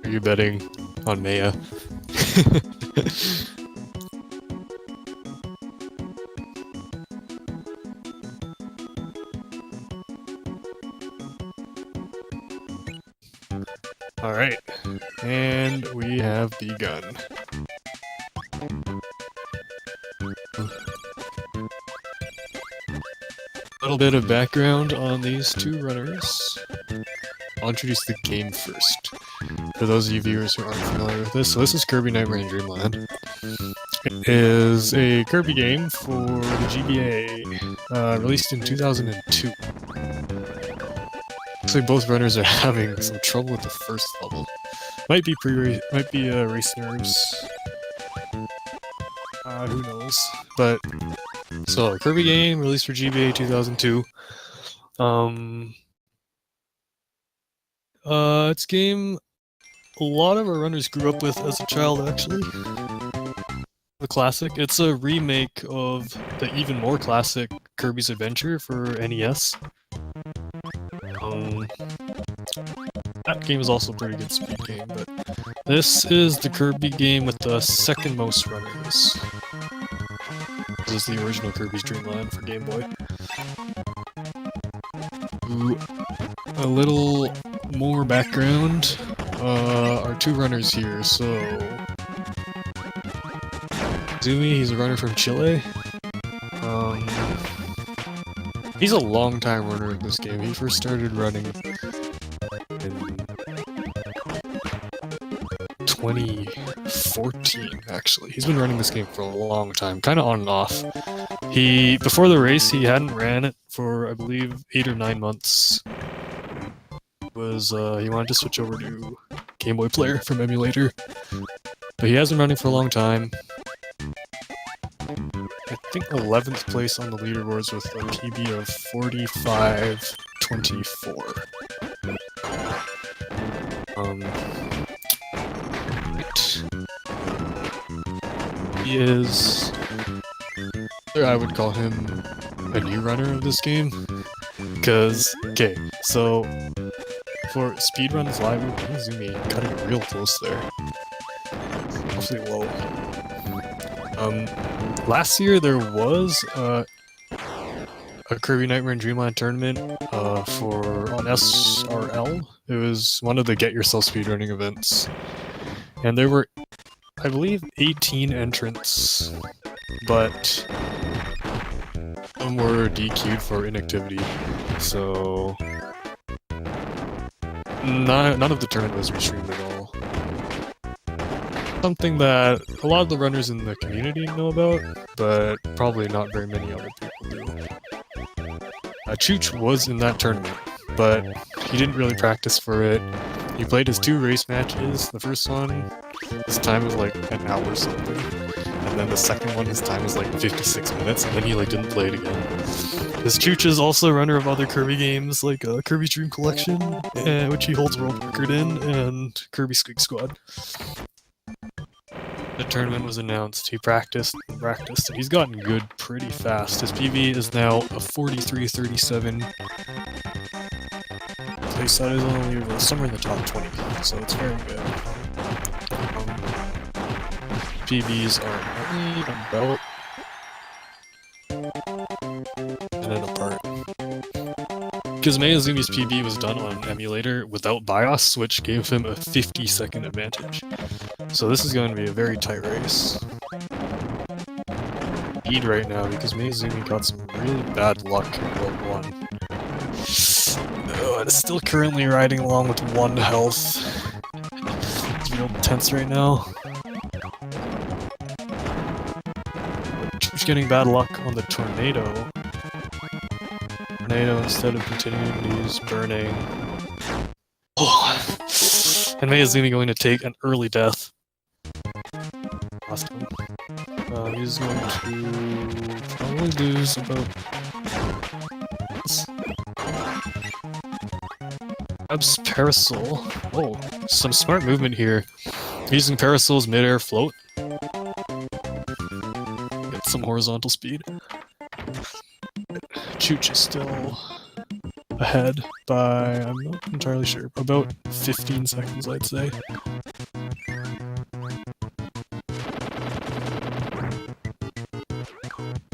Are you betting on Maya? Alright, and we have begun. A little bit of background on these two runners. I'll introduce the game first. For those of you viewers who aren't familiar with this, so this is Kirby Nightmare in Dreamland. It is a Kirby game for the GBA, released in 2002. Looks like both runners are having some trouble with the first level. Might be race nerves. Who knows? But so a Kirby game released for GBA 2002. It's a game a lot of our runners grew up with as a child, actually. The classic. It's a remake of the even more classic Kirby's Adventure for NES. That game is also a pretty good speed game, but this is the Kirby game with the second most runners. This is the original Kirby's Dream Land for Game Boy. A little more background. Our two runners here, so Mayazumi, he's a runner from Chile. He's a long-time runner of this game. He first started running in 2014, actually. He's been running this game for a long time, kind of on and off. Before the race, he hadn't ran it for, I believe, 8 or 9 months. He wanted to switch over to Game Boy Player from emulator, but he has been running for a long time. I think 11th place on the leaderboards with a PB of 45.24. He is, I would call him a new runner of this game, because, okay, so for speedruns live, Mayazumi cutting it real close there. Awfully low. Last year there was a Kirby Nightmare in Dreamland tournament on SRL. It was one of the Get Yourself speedrunning events. And there were, I believe, 18 entrants, but some were DQ'd for inactivity, so none of the tournament was restreamed at all. Something that a lot of the runners in the community know about, but probably not very many other people do. Chooch was in that tournament, but he didn't really practice for it. He played his 2 race matches. The first one, his time was like an hour or something. And then the second one, his time was like 56 minutes, and then he like didn't play it again. This Chooch is also a runner of other Kirby games, like Kirby's Dream Collection, which he holds a world record in, and Kirby Squeak Squad. The tournament was announced, he practiced and practiced, and he's gotten good pretty fast. His PB is now a 43.37. Place that is only somewhere in the top 20, so it's very good. PBs are only about a minute apart. Because Mayazumi's PB was done on emulator without BIOS, which gave him a 50-second advantage. So this is going to be a very tight race. Lead right now because Mayazumi got some really bad luck in World 1. Oh, and it's still currently riding along with 1 health. It's real tense right now. He's getting bad luck on the tornado. Tornado instead of continuing to use burning. Oh. And Mayazumi going to take an early death. Lost him. He's going to probably lose about... Grabs Parasol. Oh, some smart movement here. Using Parasol's mid-air float. Get some horizontal speed. Chooch is still ahead by, I'm not entirely sure, about 15 seconds, I'd say.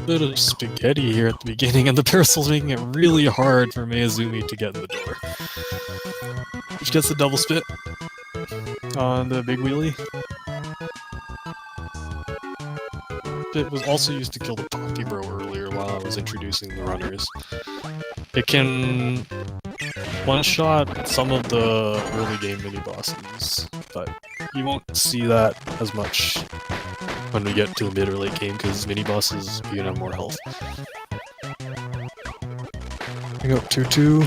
Bit of spaghetti here at the beginning, and the parasol's making it really hard for Mayazumi to get in the door. Which gets the double spit on the big wheelie. It was also used to kill the Poppy Bro earlier while I was introducing the runners. It can one-shot some of the early game mini-bosses, but you won't see that as much when we get to the mid or late game, because mini-bosses, you have more health. Bring up 2-2.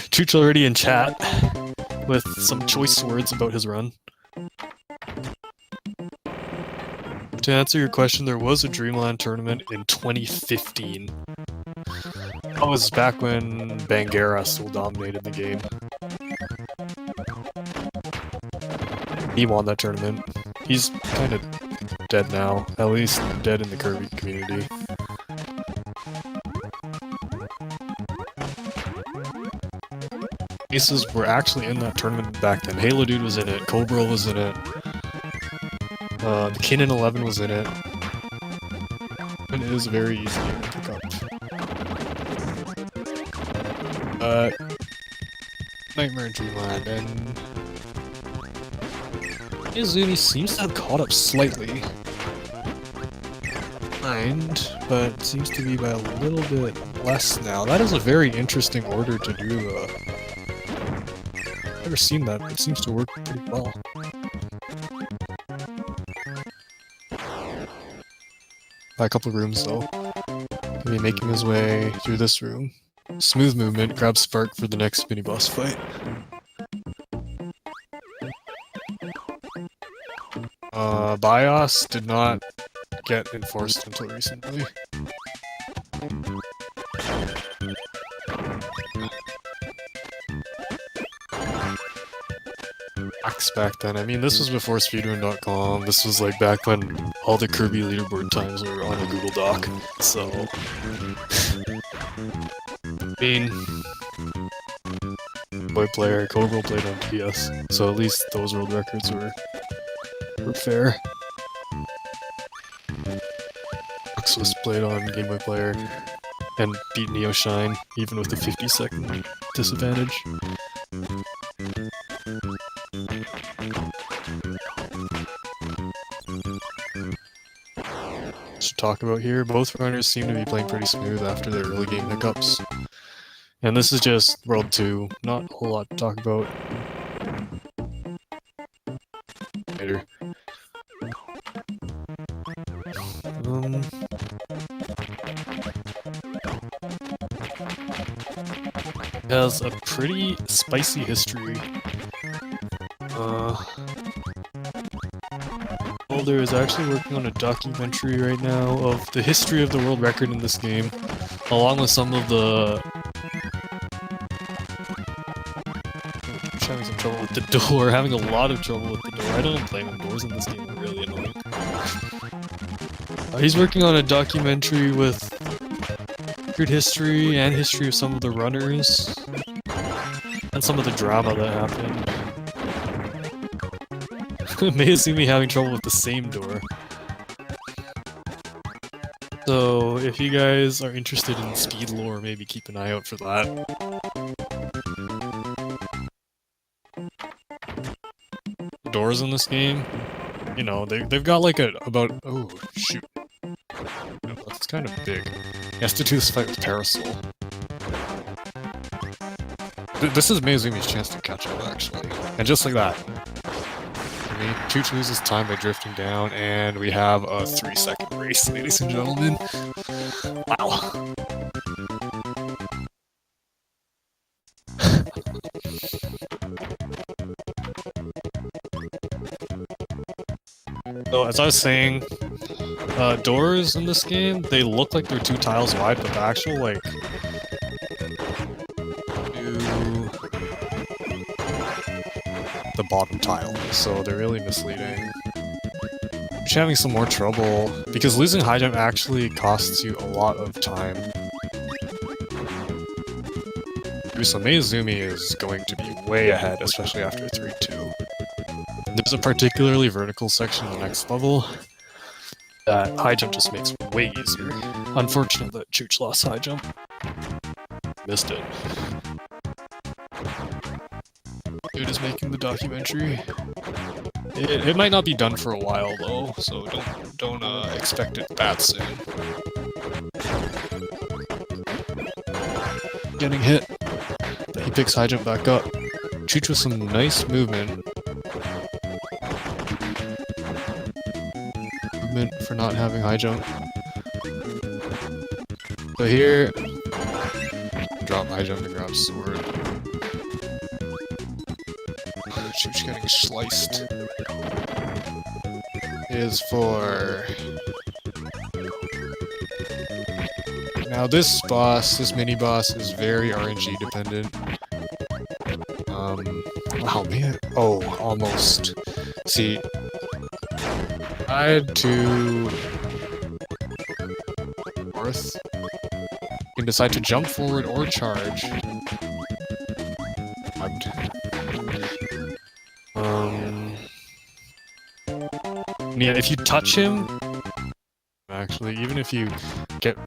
Chooch already in chat with some choice words about his run. To answer your question, there was a Dreamland tournament in 2015. That was back when Bangera still dominated the game. He won that tournament. He's kind of dead now, at least dead in the Kirby community. Aces were actually in that tournament back then. Halo Dude was in it, Cobra was in it, the Kinnan 11 was in it, and it is a very easy game to pick up. Nightmare in Dreamland, and Mayazumi seems to have caught up slightly. But seems to be by a little bit less now. That is a very interesting order to do. I've never seen that, but it seems to work pretty well. By a couple rooms though. Gonna be making his way through this room. Smooth movement, grab Spark for the next mini boss fight. BIOS did not get enforced until recently. Back then, I mean, this was before speedrun.com. This was like back when all the Kirby leaderboard times were on a Google Doc. So, I mean, boy player, Cobra played on PS, so at least those world records were fair. Was played on Game Boy Player and beat Neo Shine, even with the 50-second disadvantage. To talk about here, both runners seem to be playing pretty smooth after their early game hiccups. And this is just World 2, not a whole lot to talk about. Later. Has a pretty spicy history. Boulder is actually working on a documentary right now of the history of the world record in this game, along with some of the... I'm having some trouble with the door, having a lot of trouble with the door. I don't play with doors in this game, they're really annoying. He's working on a documentary with record history and history of some of the runners, and some of the drama that happened. Mayazumi having trouble with the same door. So, if you guys are interested in speed lore, maybe keep an eye out for that. The doors in this game, you know, they've got like oh, shoot. No, that's kind of big. He has to do this fight with Parasol. This is Mayazumi's chance to catch up, actually. And just like that. I mean, Chooch loses time by drifting down, and we have a 3-second race, ladies and gentlemen. Wow. So, as I was saying, doors in this game, they look like they're 2 tiles wide, but the actual, like, the bottom tile, so they're really misleading. having some more trouble, because losing high jump actually costs you a lot of time. So Mayazumi is going to be way ahead, especially after 3-2. There's a particularly vertical section in the next level that high jump just makes way easier. Unfortunate that Chooch lost high jump. Missed it. Dude is making the documentary. It might not be done for a while though, so don't expect it that soon. Getting hit. He picks high jump back up. Chooch with some nice movement. Movement for not having high jump. But here, drop high jump and grab sword. Chooch getting sliced. Is for... Now this boss, this mini boss, is very RNG dependent. Oh man, oh, almost. See, I had to... North. You can decide to jump forward or charge. Yeah, if you touch him, actually, even if you get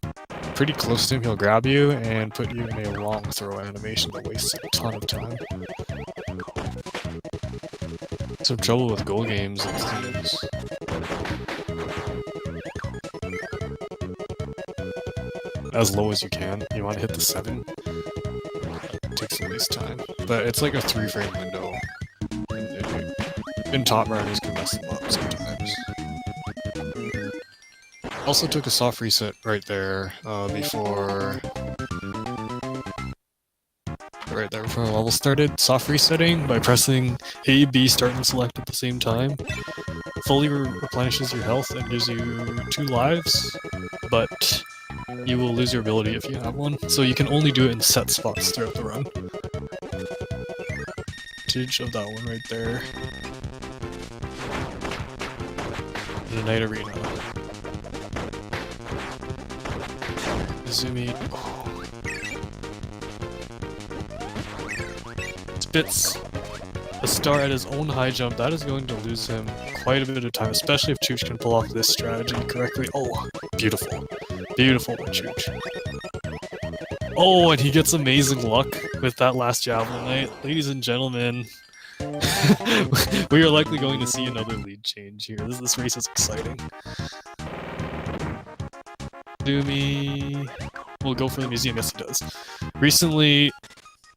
pretty close to him, he'll grab you and put you in a long throw animation that wastes a ton of time. Some trouble with goal games, it seems. As low as you can. You want to hit the 7. It takes the least time. But it's like a 3-frame window. And top runners can mess them up sometimes. Also took a soft reset right there before the level started. Soft resetting by pressing A, B, start and select at the same time. Fully replenishes your health and gives you 2 lives, but you will lose your ability if you have one. So you can only do it in set spots throughout the run. Advantage of that one right there. In the night arena. Mayazumi. Oh. Spits a star at his own high jump. That is going to lose him quite a bit of time, especially if Chooch can pull off this strategy correctly. Oh, beautiful. Beautiful by Chooch. Oh, and he gets amazing luck with that last Javelin Knight. Ladies and gentlemen, we are likely going to see another lead change here. This race is exciting. Doomy will go for the museum. Yes, he does. Recently,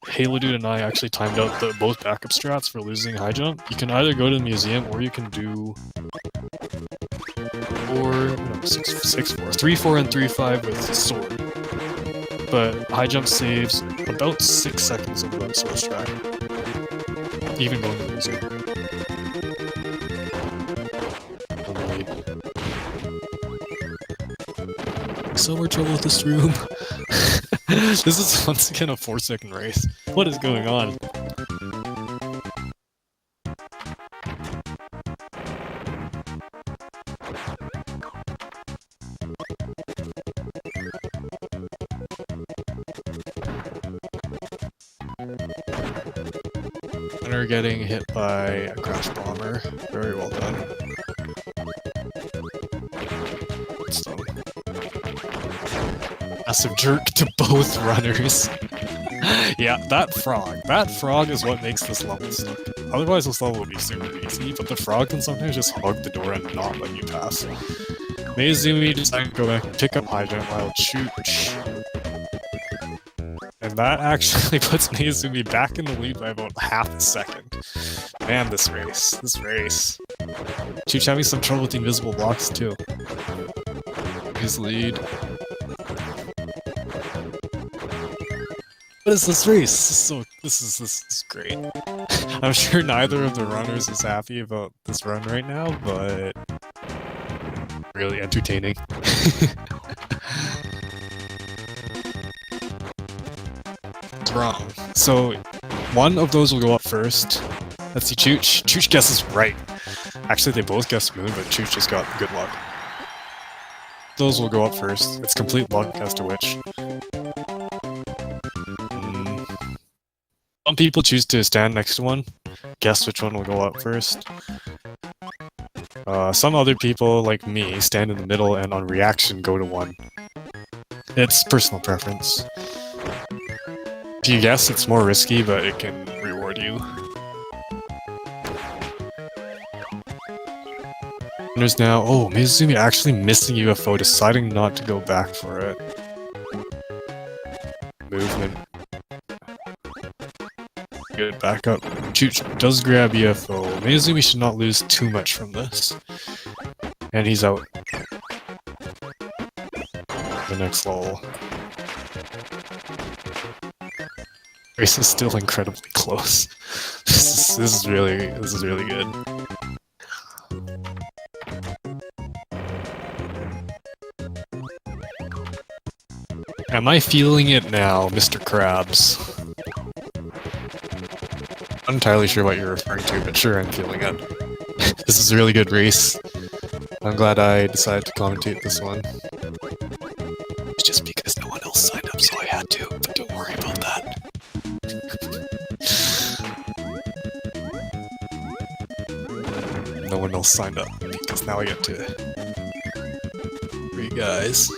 Halo Dude and I actually timed out both backup strats for losing high jump. You can either go to the museum or you can do 3-4 and 3-5 with sword. But high jump saves about 6 seconds of that sword strat. Even going to the museum. So much trouble with this room. This is once again a 4-second race. What is going on? And we're getting hit by a crash bomber. Very well done. Massive jerk to both runners. Yeah, that frog is what makes this level stuck. Otherwise this level would be super easy, but the frog can sometimes just hug the door and not let you pass. Mayazumi decided to go back and pick up high jump while Chooch. And that actually puts Mayazumi back in the lead by about half a second. Man, this race. Chooch having some trouble with the invisible blocks too. His lead. What is this race? This is great. I'm sure neither of the runners is happy about this run right now, but really entertaining. It's wrong. So one of those will go up first. Let's see, Chooch. Chooch guesses right. Actually, they both guessed moon, but Chooch just got good luck. Those will go up first. It's complete luck as to which. Some people choose to stand next to one, guess which one will go up first. Some other people, like me, stand in the middle and on reaction go to one. It's personal preference. If you guess, it's more risky, but it can reward you. There's now, oh, Mayazumi actually missing UFO, deciding not to go back for it. Movement. Good, back up. Chooch does grab UFO. Mayazumi should not lose too much from this. And he's out. The next level. Race is still incredibly close. This is really good. Am I feeling it now, Mr. Krabs? I'm entirely sure what you're referring to, but sure, I'm feeling it. This is a really good race. I'm glad I decided to commentate this one. It's just because no one else signed up, so I had to, but don't worry about that. No one else signed up, because now I get to... 3 guys.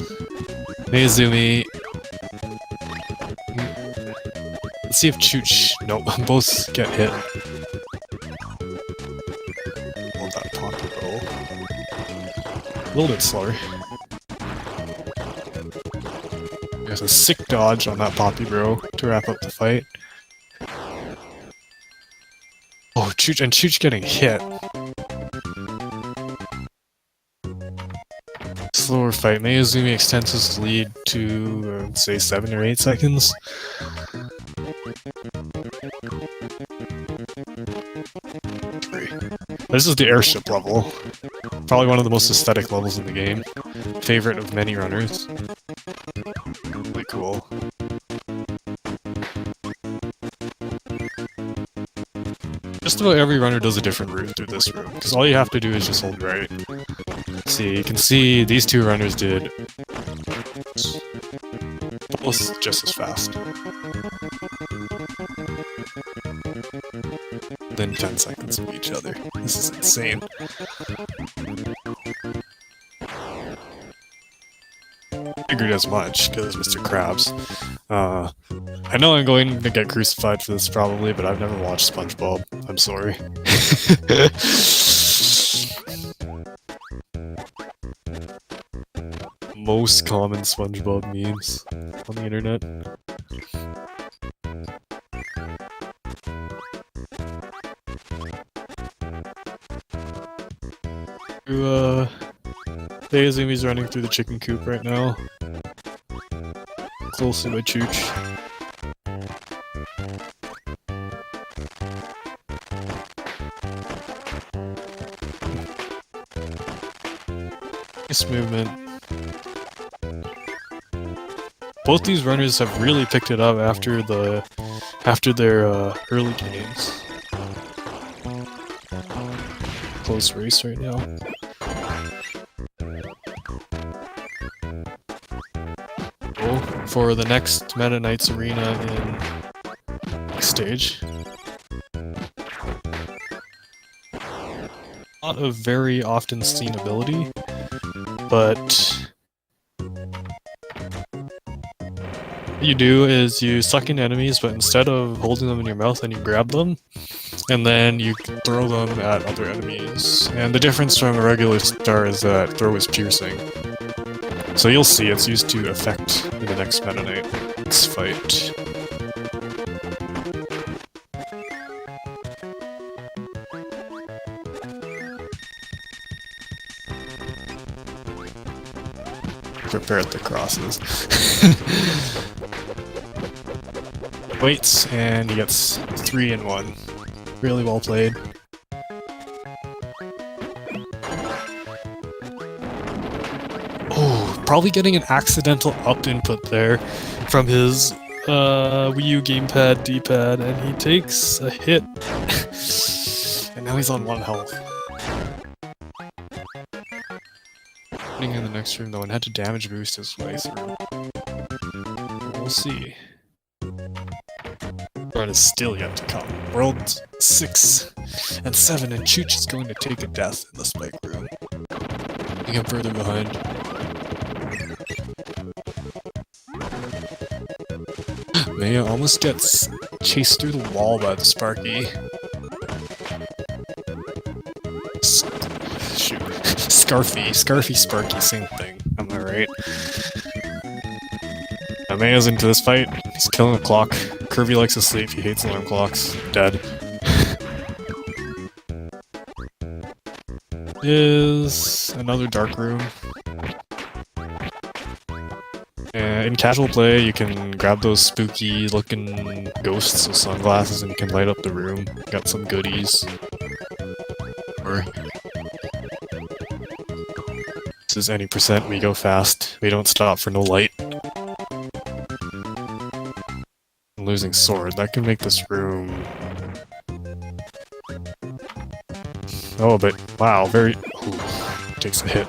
Mayazumi... Let's see if Chooch... Nope, both get hit. Hold that poppy roll. A little bit slower. There's a sick dodge on that poppy bro to wrap up the fight. Oh, Chooch getting hit. Slower fight. Mayazumi extends his lead to, say, 7 or 8 seconds. This is the airship level. Probably one of the most aesthetic levels in the game. Favorite of many runners. Really cool. Just about every runner does a different route through this room, because all you have to do is just hold right. See, you can see these 2 runners did both just as fast. Then 10 seconds of each other. This is insane. Figured as much, because Mr. Krabs. I know I'm going to get crucified for this probably, but I've never watched SpongeBob. I'm sorry. Most common SpongeBob memes on the internet. Mayazumi's running through the chicken coop right now. Closely by Chooch. Nice movement. Both these runners have really picked it up after their early games. Close race right now. For the next Meta Knights Arena in next stage. Not a very often seen ability, but what you do is you suck in enemies, but instead of holding them in your mouth, then you grab them, and then you throw them at other enemies. And the difference from a regular star is that throw is piercing. So you'll see it's used to effect in the next Meta Knight's fight. Prepare the crosses. Waits, and he gets 3 in 1. Really well played. Oh, probably getting an accidental up input there from his Wii U gamepad D-pad, and he takes a hit. And now he's on 1 health. lightning in the next room though and had to damage boost his way through. We'll see. Run is still yet to come. World 6 and 7, and Chooch is going to take a death in the spike room. Putting him further behind. Maya almost gets chased through the wall by the Sparky. Shoot. Scarfy, Sparky, same thing. Am I right? Now Maya's into this fight. He's killing the clock. Kirby likes to sleep. He hates alarm clocks. Dead. Is another dark room. In casual play, you can grab those spooky looking ghosts with sunglasses and you can light up the room. Got some goodies. Or this is any percent, we go fast. We don't stop for no light. Losing sword, that can make this room... Oh, but wow, very... Ooh, takes a hit.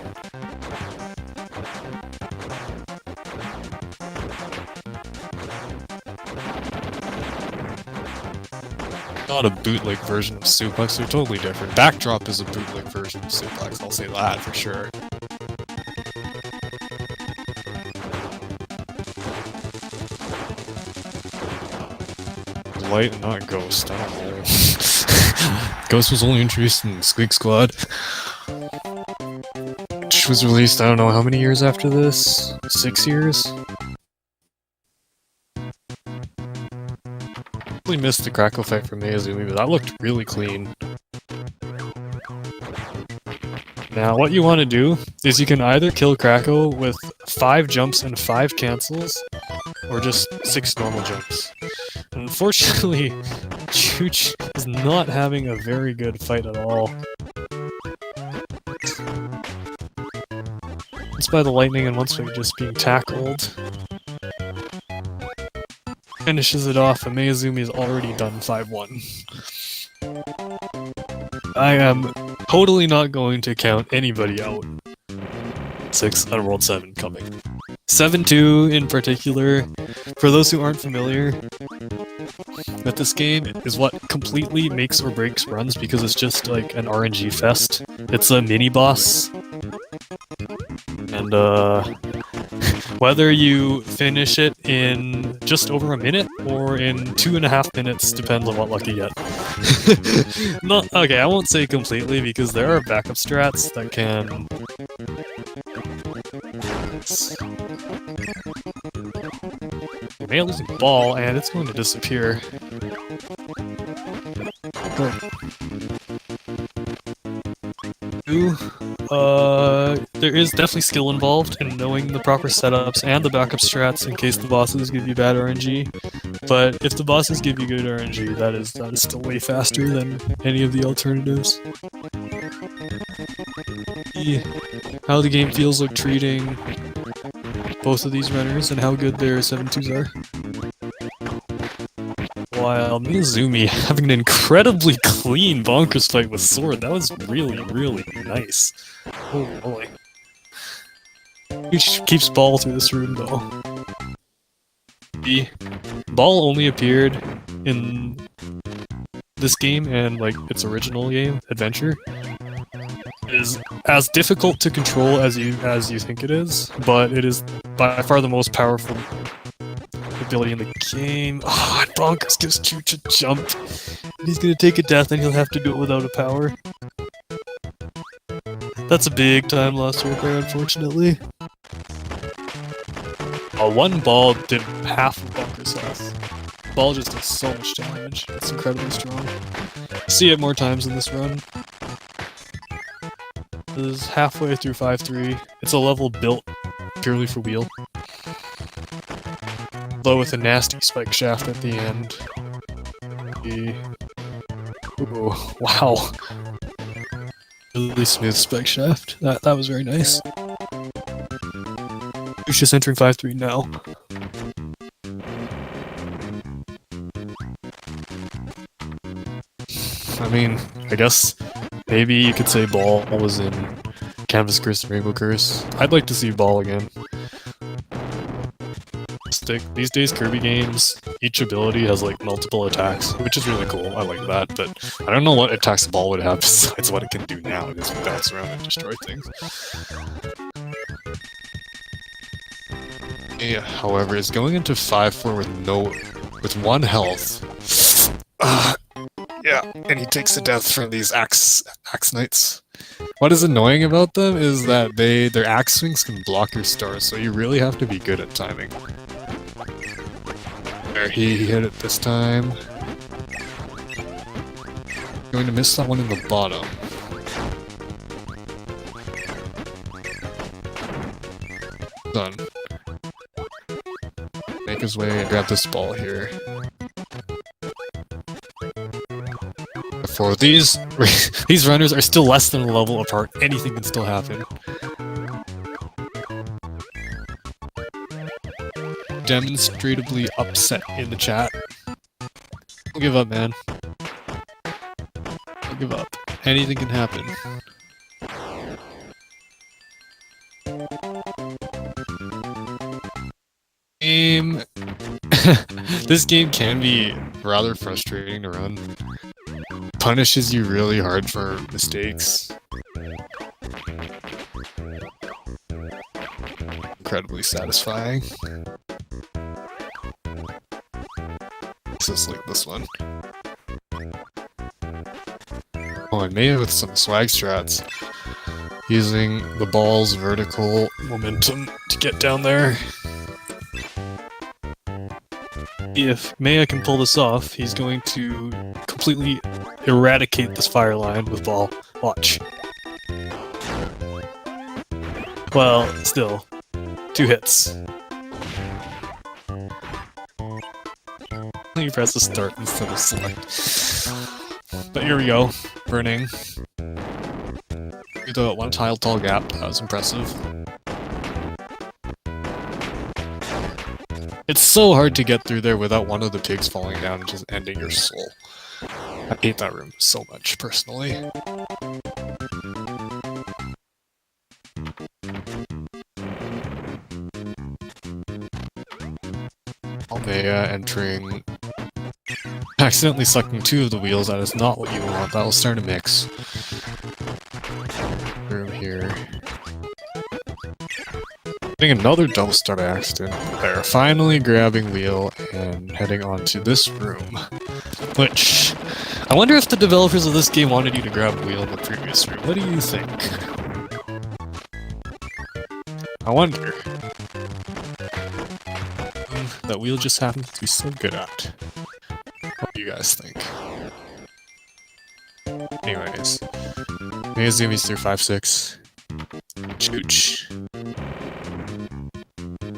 Not a bootleg version of suplex, they're totally different. Backdrop is a bootleg version of suplex, I'll say that for sure. Light and not Ghost, I don't know. Ghost was only introduced in Squeak Squad. Which was released, I don't know how many years after this? 6 years? Really missed the Crackle fight from Mayazumi, but that looked really clean. Now, what you want to do is you can either kill Crackle with 5 jumps and 5 cancels, or just 6 normal jumps. Unfortunately, Chooch is not having a very good fight at all. Once by the lightning and once by just being tackled. Finishes it off, and Mayazumi is already done 5-1. I am totally not going to count anybody out. 6 out of World 7 coming. 7-2 in particular, for those who aren't familiar with this game, is what completely makes or breaks runs because it's just like an RNG fest. It's a mini-boss. And whether you finish it in just over a minute or in 2.5 minutes depends on what luck you get. Not okay, I won't say completely because there are backup strats that can... May losing ball and it's going to disappear. There is definitely skill involved in knowing the proper setups and the backup strats in case the bosses give you bad RNG. But if the bosses give you good RNG, that is still way faster than any of the alternatives. How the game feels like treating both of these runners and how good their 7-2s are. While Mayazumi having an incredibly clean bonkers fight with sword, that was really, really nice. Oh boy. He keeps ball through this room though. The ball only appeared in this game and like its original game, Adventure. Is as difficult to control as you think it is, but it is by far the most powerful ability in the game. Oh, and Bonkers gives Chooch a jump. And he's gonna take a death and he'll have to do it without a power. That's a big time loss right there, unfortunately. One ball did half of Bonkers' health. Ball just does so much damage. It's incredibly strong. See it more times in this run. This is halfway through 5-3. It's a level built purely for wheel. Though with a nasty spike shaft at the end. Ooh, wow. Really smooth spike shaft. That was very nice. He's just entering 5-3 now. I mean, I guess maybe you could say ball was in Canvas Curse and Rainbow Curse. I'd like to see Ball again. These days, Kirby games, each ability has like multiple attacks, which is really cool. I like that, but I don't know what attacks the Ball would have besides what it can do now. It just bounce around and destroy things. Yeah, however, is going into 5-4 with 1 health. Yeah, and he takes a death from these axe knights. What is annoying about them is that their axe swings can block your stars, so you really have to be good at timing. There, he hit it this time. Going to miss that one in the bottom. Done. Make his way and grab this ball here. For these runners are still less than a level apart. Anything can still happen. Demonstrably upset in the chat. Don't give up, man. Don't give up. Anything can happen. This game can be rather frustrating to run. Punishes you really hard for mistakes. Incredibly satisfying. Just like this one. Oh, and Maya with some swag strats. Using the ball's vertical momentum to get down there. If Maya can pull this off, he's going to completely eradicate this fire line with Ball. Watch. Well, still. 2 hits. You press the start instead of select. But here we go. Burning. Through the 1 tile tall gap. That was impressive. It's so hard to get through there without one of the pigs falling down and just ending your soul. I hate that room so much, personally. Almea entering... Accidentally sucking 2 of the wheels, that is not what you want. That will start a mix. Room here. Getting another double start accident. There, finally grabbing wheel and heading on to this room. Which, I wonder if the developers of this game wanted you to grab wheel in the previous room. What do you think? I wonder. That wheel just happens to be so good at. What do you guys think? Anyways. Mayazumi through 5-6. Chooch.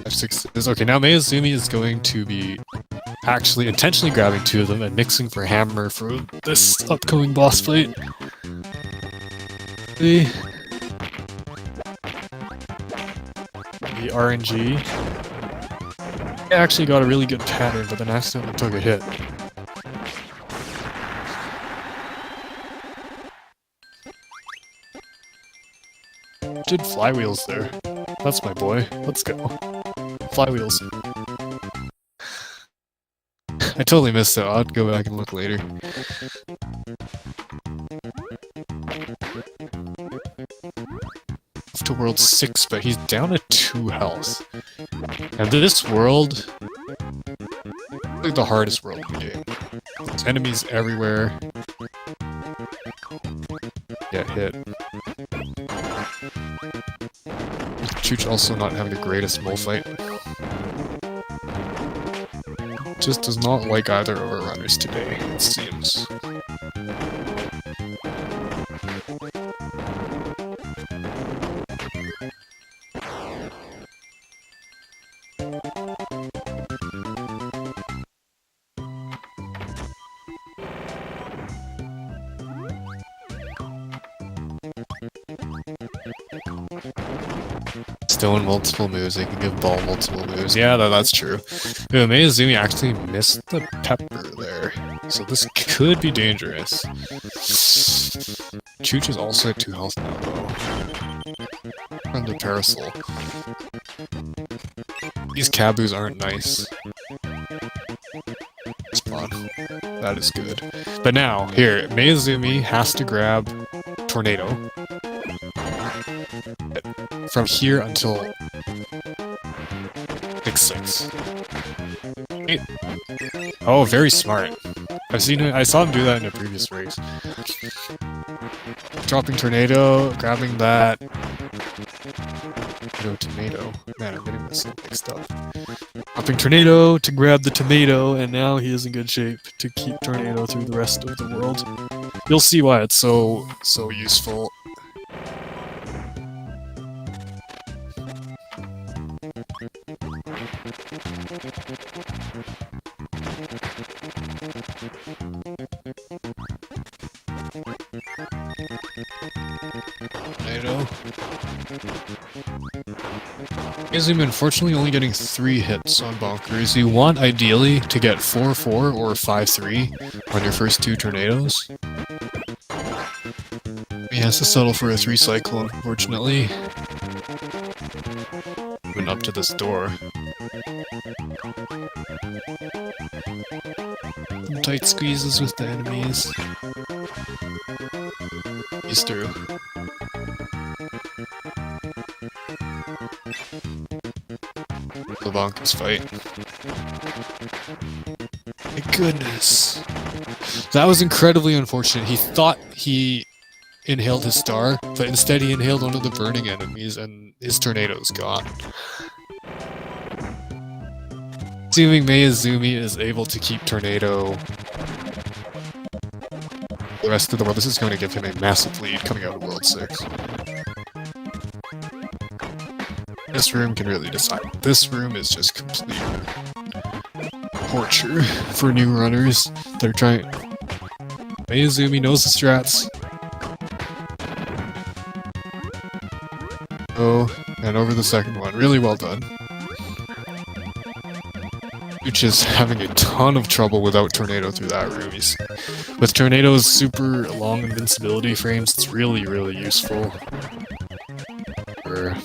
5-6 is okay. Now Mayazumi is going to be actually intentionally grabbing 2 of them and mixing for hammer for this upcoming boss fight. The RNG. I actually got a really good pattern, but then accidentally took a hit. Did flywheels there. That's my boy. Let's go. Flywheels. I totally missed it. I'll go back and look later. Off to world 6, but he's down to 2 health. And this world... like the hardest world in the game. There's enemies everywhere. Get hit. Chooch also not having the greatest mole fight. Just does not like either of our runners today, it seems. Still in multiple moves, they can give Ball multiple moves. Yeah, that's true. Ooh, Mayazumi actually missed the pepper there, so this could be dangerous. Chooch is also at 2 health now, though. on the parasol. These Kabus aren't nice. Spawn. That is good. But now, here, Mayazumi has to grab Tornado. From here until 6-6. Oh, very smart. I saw him do that in a previous race. Dropping Tornado, grabbing that. Tomato. Man, I'm getting this mixed up. Dropping Tornado to grab the tomato, and now he is in good shape to keep Tornado through the rest of the world. You'll see why it's so useful. Mayazumi unfortunately only getting 3 hits on Bonkers. You want ideally to get 4-4 or 5-3 on your first 2 tornadoes. He has to settle for a 3 cycle, unfortunately. Moving up to this door. Some tight squeezes with the enemies. He's through. The Bonkers fight. My goodness. That was incredibly unfortunate. He thought he inhaled his star, but instead he inhaled one of the burning enemies and his tornado's gone. Assuming Mayazumi is able to keep Tornado the rest of the world, this is going to give him a massive lead coming out of World 6. This room can really decide. This room is just complete torture for new runners. They're trying... Mayazumi knows the strats. Oh, and over the second one. Really well done. Chooch is having a ton of trouble without Tornado through that room. With Tornado's super long invincibility frames, it's really, really useful for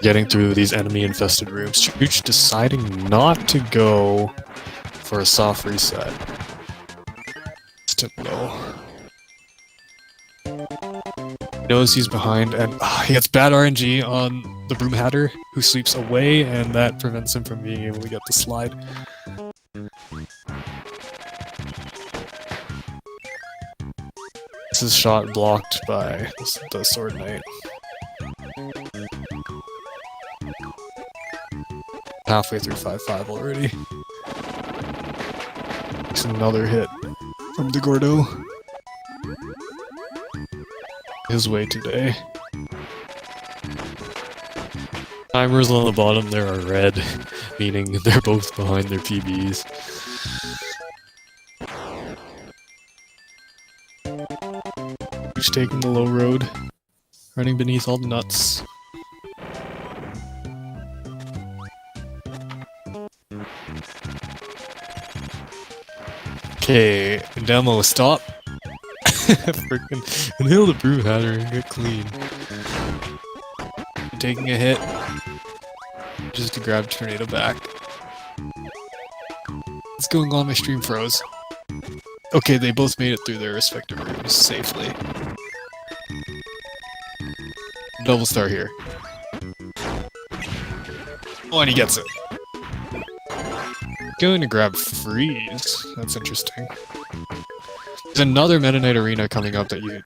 getting through these enemy-infested rooms. Chooch deciding not to go for a soft reset. Step low. He knows he's behind, and he gets bad RNG on the Broom Hatter, who sleeps away, and that prevents him from being able to get the slide. This is shot blocked by the Sword Knight. Halfway through 5-5 already. It's another hit from the Gordo. His way today. Timers on the bottom there are red, meaning they're both behind their PBs. Chooch taking the low road, running beneath all the nuts. Okay, demo, stop. Freaking inhale the Broom Hatter and get clean. Taking a hit just to grab Tornado back. What's going on? My stream froze. Okay, they both made it through their respective rooms safely. Double star here. Oh, and he gets it. Going to grab Freeze. That's interesting. There's another Meta Knight Arena coming up that you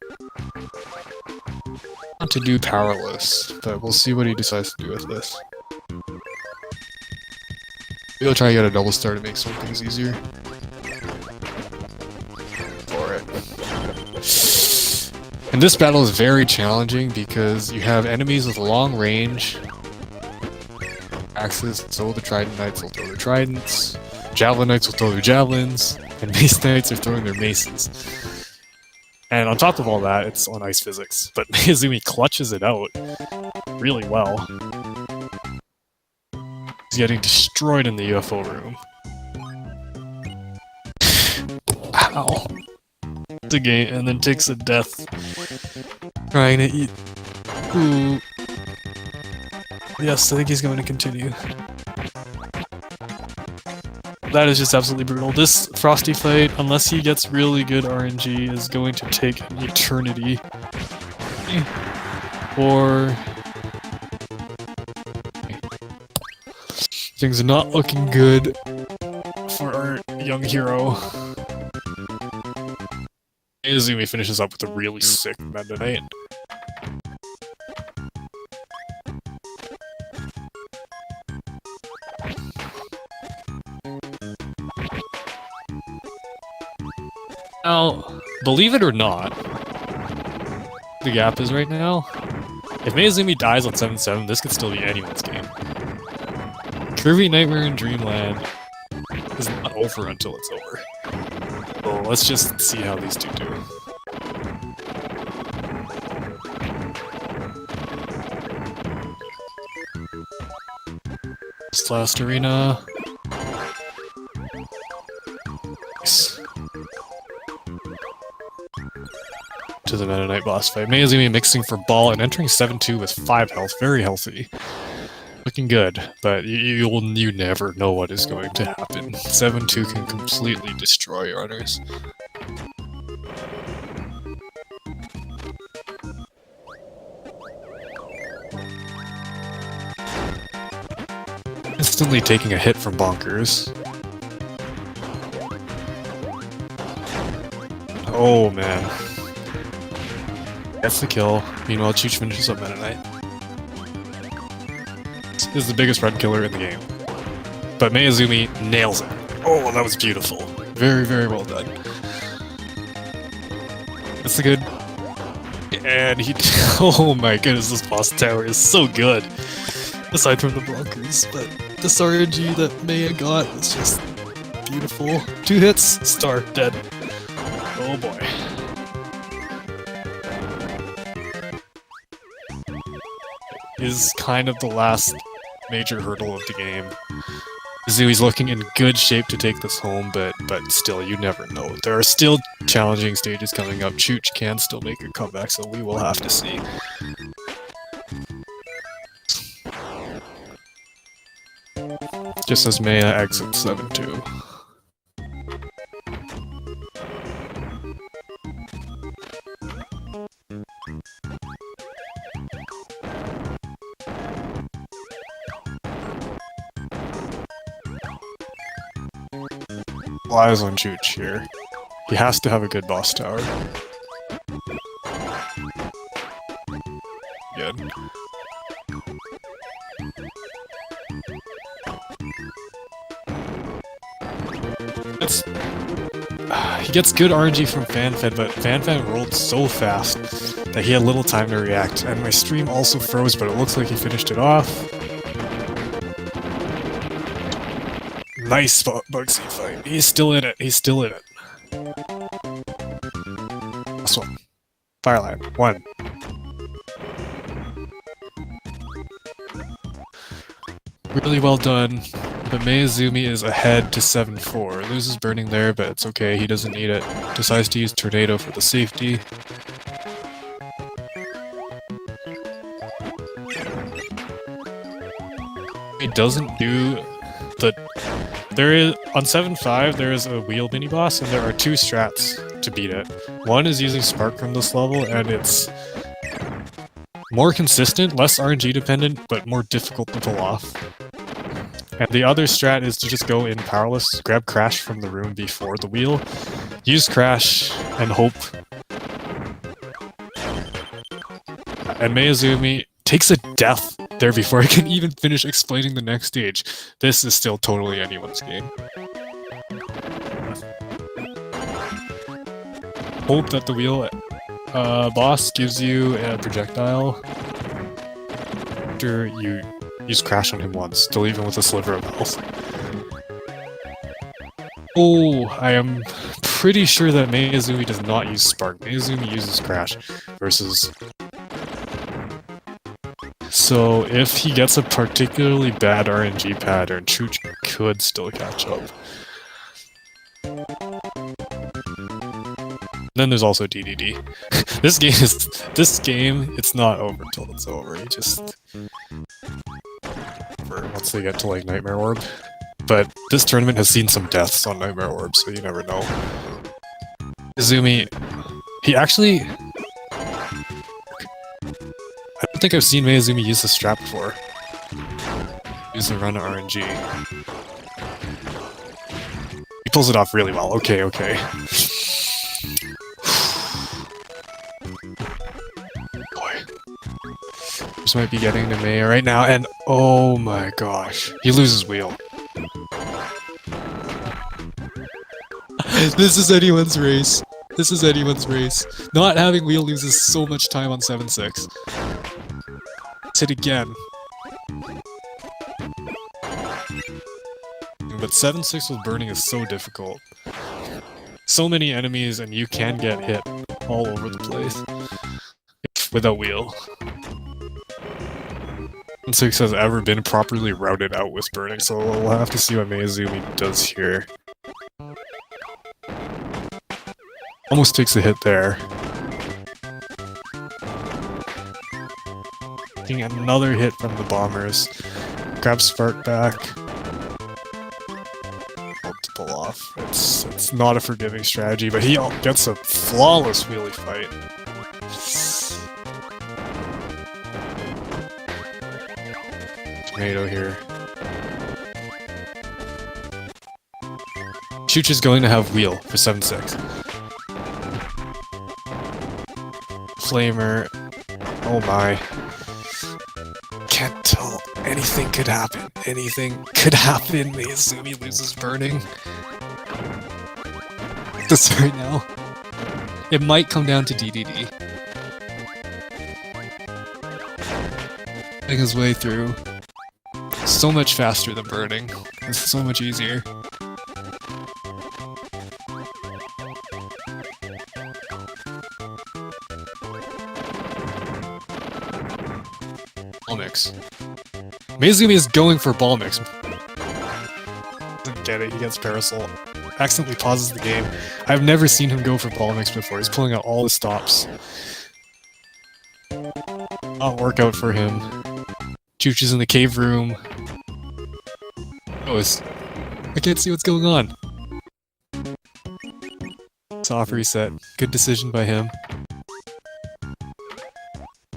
want to do Powerless, but we'll see what he decides to do with this. We'll try to get a double star to make some things easier. For it. And this battle is very challenging because you have enemies with long range. Axes, so the Trident Knights will throw their Tridents. Javelin Knights will throw their Javelins. And Mace Knights are throwing their Maces. And on top of all that, it's on ice physics. But Mayazumi clutches it out really well. He's getting destroyed in the UFO room. Ow. The game, and then takes a death trying to eat Ooh. Yes, I think he's going to continue. That is just absolutely brutal. This Frosty fight, unless he gets really good RNG, is going to take an eternity. Or... things are not looking good for our young hero. Mayazumi finishes up with a really sick Meta Knight. Now, believe it or not, the gap is right now. If Mayazumi dies on 7-7, this could still be anyone's game. Kirby Nightmare in Dreamland is not over until it's over. So let's just see how these two do. This last arena. Nice. To the Meta Knight boss fight. Mayazumi mixing for ball and entering 7-2 with 5 health. Very healthy. Looking good, but you never know what is going to happen. 7-2 can completely destroy runners. Instantly taking a hit from Bonkers. Oh man. Gets the kill. Meanwhile, Chooch finishes up Meta Knight. This is the biggest red killer in the game. But Mayazumi nails it. Oh, that was beautiful. Very, very well done. That's the good. And he... oh my goodness, this boss tower is so good. Aside from the blockers, but this RNG that Maya got is just beautiful. 2 hits, star, dead. Oh boy. Is kind of the last major hurdle of the game. Zui's looking in good shape to take this home, but still, you never know. There are still challenging stages coming up. Chooch can still make a comeback, so we will have to see. Just as Maya exits 7-2. Lies on Chooch here. He has to have a good boss tower. Good. He gets good RNG from FanFan, but FanFan rolled so fast that he had little time to react, and my stream also froze, but it looks like he finished it off. Nice Bugsy fight. He's still in it. He's still in it. Last one. Fireline. 1. Really well done. But Mayazumi is ahead to 7-4. Loses burning there, but it's okay. He doesn't need it. Decides to use Tornado for the safety. He doesn't do the... There is... On 7-5, there is a wheel mini-boss, and there are 2 strats to beat it. One is using Spark from this level, and it's more consistent, less RNG dependent, but more difficult to pull off. And the other strat is to just go in Powerless, grab Crash from the room before the wheel, use Crash, and hope. And Mayazumi takes a death there before I can even finish explaining the next stage. This is still totally anyone's game. Hope that the wheel boss gives you a projectile after you use Crash on him once, still even with a sliver of health. Oh, I am pretty sure that Mayazumi does not use Spark. Mayazumi uses Crash versus... So if he gets a particularly bad RNG pattern, Chooch could still catch up. Then there's also DDD. This game, it's not over until it's over. You just once they get to like Nightmare Orb. But this tournament has seen some deaths on Nightmare Orb, so you never know. Izumi, he actually... I don't think I've seen Mayazumi use the strap before. Use the run RNG. He pulls it off really well. Okay, okay. Boy. This might be getting to May right now, and oh my gosh. He loses wheel. This is anyone's race. This is anyone's race. Not having wheel loses so much time on 7-6. Let's hit again. But 7-6 with burning is so difficult. So many enemies and you can get hit all over the place. Without wheel. 7-6 has ever been properly routed out with burning, so we'll have to see what Mayazumi does here. Almost takes a hit there. Taking another hit from the bombers. Grabs Spark back. To pull off. It's not a forgiving strategy, but he gets a flawless wheelie fight. Tomato here. Chooch is going to have wheel for 7-6. Flamer. Oh my. Can't tell. Anything could happen. Anything could happen. Mayazumi loses burning. This right now. It might come down to DDD. Making his way through. So much faster than burning. It's so much easier. Ball mix. Mayazumi is going for ball mix. Doesn't get it, he gets Parasol. Accidentally pauses the game. I've never seen him go for ball mix before. He's pulling out all the stops. Not work out for him. Chooch is in the cave room. Oh, I can't see what's going on. Soft reset. Good decision by him.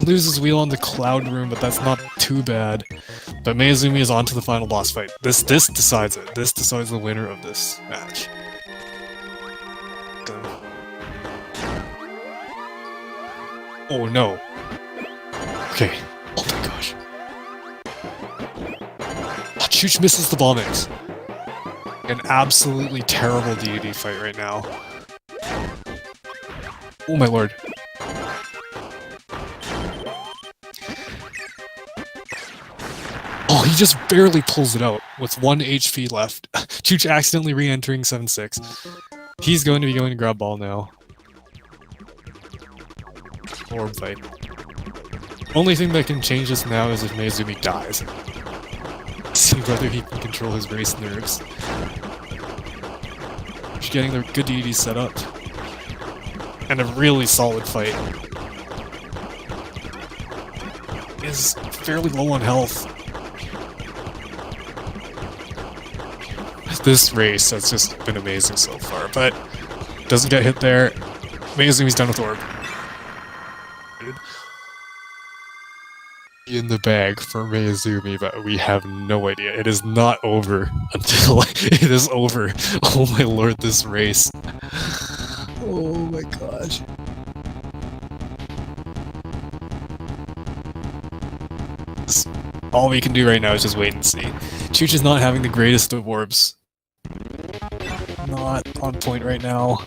Loses wheel on the cloud room, but that's not too bad. But Mayazumi is on to the final boss fight. This decides it. This decides the winner of this match. Done. Oh no. Okay. Oh my gosh. Chooch misses the ball mix. An absolutely terrible DDD fight right now. Oh my lord. Oh, he just barely pulls it out with 1 HP left. Chooch accidentally re-entering 7-6. He's going to be going to grab ball now. Orb fight. Only thing that can change this now is if Mayazumi dies. See whether he can control his race nerves. He's getting the good DD set up. And a really solid fight. Is fairly low on health. This race has just been amazing so far, but doesn't get hit there. Mayazumi's done with Orb. In the bag for Mayazumi, but we have no idea. It is not over until it is over. Oh my lord, this race. Oh my gosh. All we can do right now is just wait and see. Chooch is not having the greatest of orbs. Not on point right now.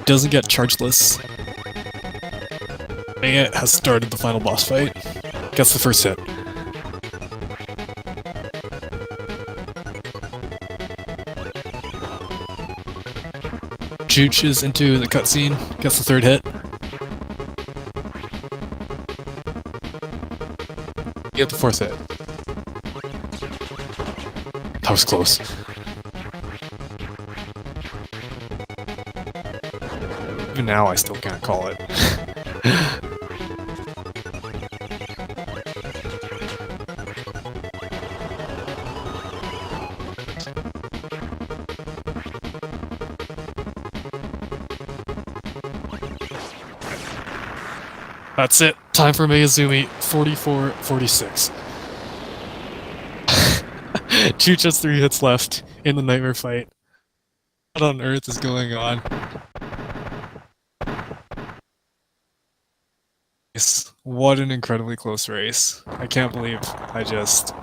Doesn't get chargeless. Maya has started the final boss fight. Gets the first hit. Chooch is into the cutscene. Gets the third hit. Get the fourth hit. That was close. Even now, I still can't call it. That's it. Time for Mayazumi. 44-46. Chooch has 3 hits left in the nightmare fight. What on earth is going on? What an incredibly close race. I can't believe I just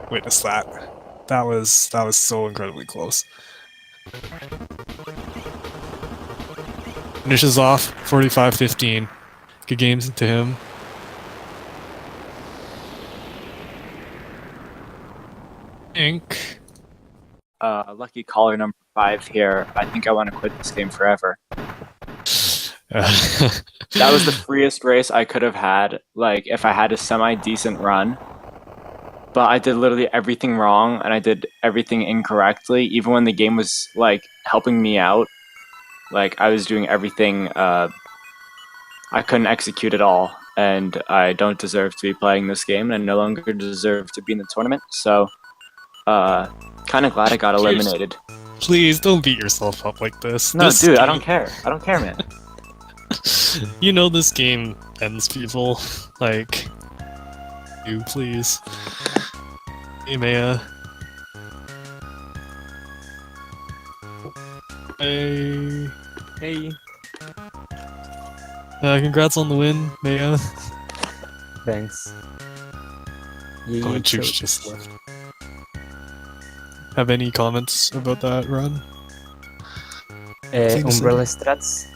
witnessed that. That was so incredibly close. Finishes off 45-15. Good games to him. Lucky caller number 5 here. I think I want to quit this game forever. That was the freest race I could have had, like, if I had a semi-decent run. But I did literally everything wrong, and I did everything incorrectly, even when the game was, like, helping me out. Like, I was doing everything, I couldn't execute at all, and I don't deserve to be playing this game, and I no longer deserve to be in the tournament, so, kind of glad I got eliminated. Please, don't beat yourself up like this. No, dude, I don't care. I don't care, man. You know this game ends people. Like, you please. Hey, Maya. Hey. Hey. Congrats on the win, Maya. Thanks. Oh, and Chooch just left. Have any comments about that run? Umbrella strats.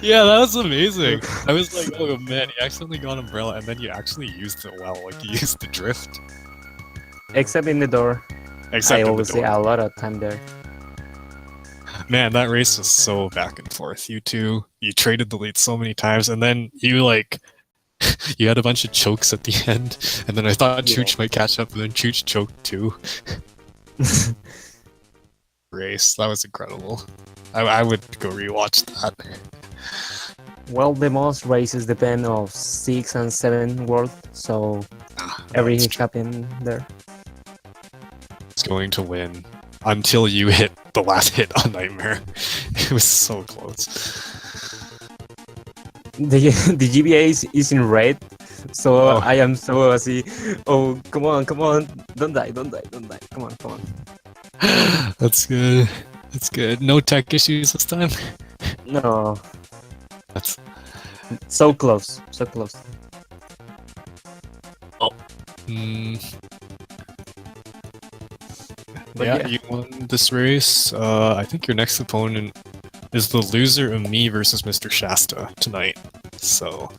Yeah, that was amazing. I was like, oh man, you accidentally got umbrella, and then you actually used it well. Like, you used the drift. Except in the door. Except I in always the see door. a lot of time there. Man, that race was so back and forth. You two, you traded the lead so many times, and then you like, you had a bunch of chokes at the end, and then I thought Chooch might catch up, and then Chooch choked too. Race, that was incredible. I would go rewatch that. Well, the most races depend of 6 and 7 world, so every hiccup in there. It's going to win until you hit the last hit on Nightmare. It was so close. The GBA is in red, so I am so see. Oh, come on, don't die, come on. That's good. That's good. No tech issues this time. No. That's so close. Oh. But yeah, you won this race. I think your next opponent is the loser of me versus Mr. Shasta tonight. So.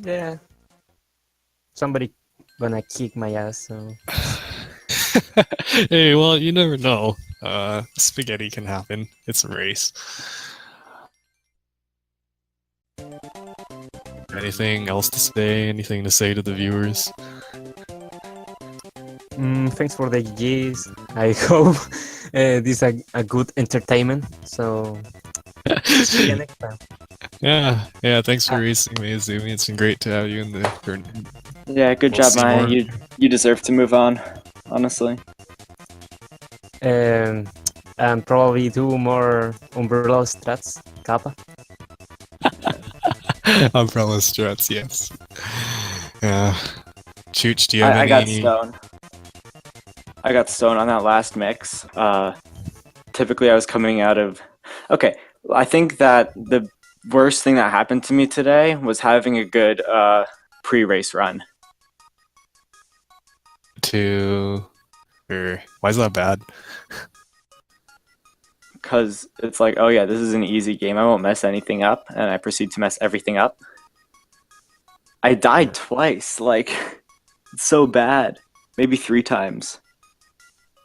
Yeah. Somebody gonna kick my ass, so. Hey, well, you never know. Spaghetti can happen. It's a race. Anything else to say? Anything to say to the viewers? Thanks for the GGs. I hope this is a good entertainment. So see you next time. Yeah. Thanks for racing, Mayazumi. It's been great to have you in the tournament. Yeah, good job, Maya. You deserve to move on, honestly. And probably 2 more umbrella strats, Kappa. Umbrella struts, yes. Yeah. Chooch, do you have I any... I got stoned on that last mix. Typically I was coming out of... Okay, I think that the worst thing that happened to me today was having a good pre-race run. Why is that bad? Because it's like, oh yeah, this is an easy game. I won't mess anything up, and I proceed to mess everything up. I died twice. Like, it's so bad. Maybe 3 times.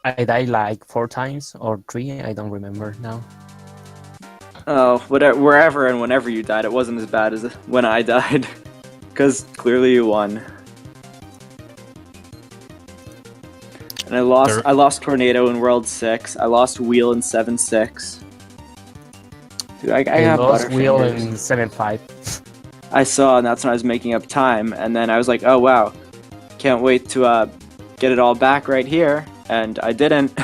I died like 4 times or 3. I don't remember now. Oh, wherever and whenever you died, it wasn't as bad as when I died. Because clearly you won. And I lost There- I lost Tornado in World 6. I lost Wheel in 7-6. Dude, I I got lost wheel Butterfingers. in 7-5. I saw, and that's when I was making up time, and then I was like, oh wow, can't wait to get it all back right here, and I didn't.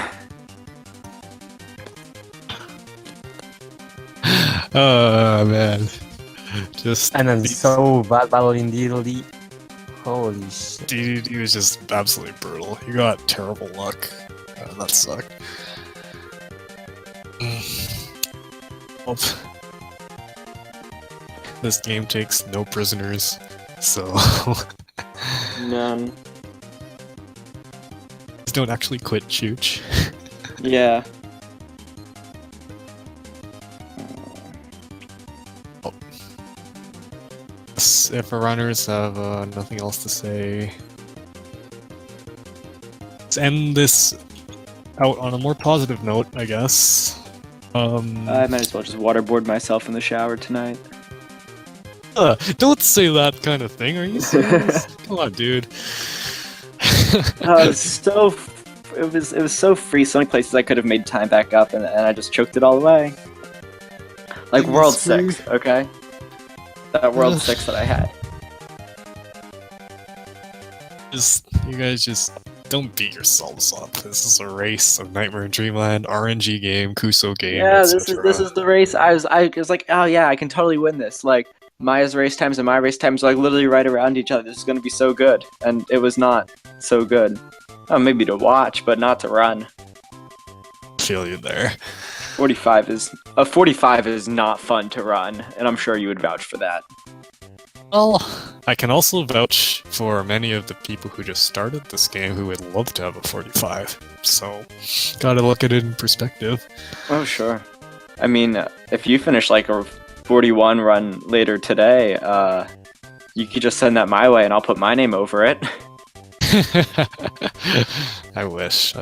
Oh man, just And I'm so bad battling DLD. Holy shit. dude, he was just absolutely brutal. He got terrible luck. That sucked. Well, this game takes no prisoners, so None. please don't actually quit Chooch. Yeah. If our runners have nothing else to say, let's end this out on a more positive note, I guess. I might as well just waterboard myself in the shower tonight. Don't say that kind of thing. Are you serious? Come on, dude. It was so free. So many places I could have made time back up, and I just choked it all away. Like Thing World is free. 6, okay? That World 6 that I had. You guys just don't beat yourselves up. This is a race of Nightmare in Dreamland, RNG game, Kuso game. Yeah, this etc. is the race. I was like, oh yeah, I can totally win this. Like Maya's race times and my race times are like literally right around each other. This is gonna be so good, and it was not so good. Oh, maybe to watch, but not to run. Feel you there. 45 is not fun to run, and I'm sure you would vouch for that. Well, I can also vouch for many of the people who just started this game who would love to have a 45. So, gotta look at it in perspective. Oh sure. I mean, if you finish like a 41 run later today, you could just send that my way, and I'll put my name over it. I wish.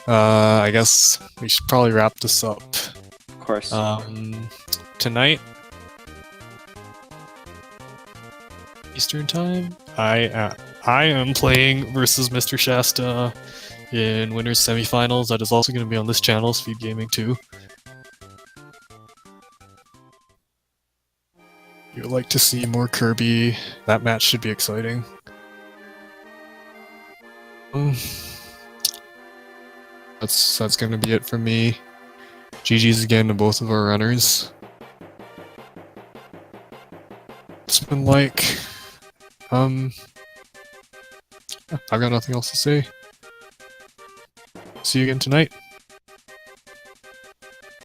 I guess we should probably wrap this up. Of course. Tonight, Eastern Time, I am playing versus Mr. Shasta in winners semifinals. That is also going to be on this channel, Speed Gaming 2. If you would like to see more Kirby, that match should be exciting. That's gonna be it for me. GG's again to both of our runners. It's been like, I've got nothing else to say. See you again tonight.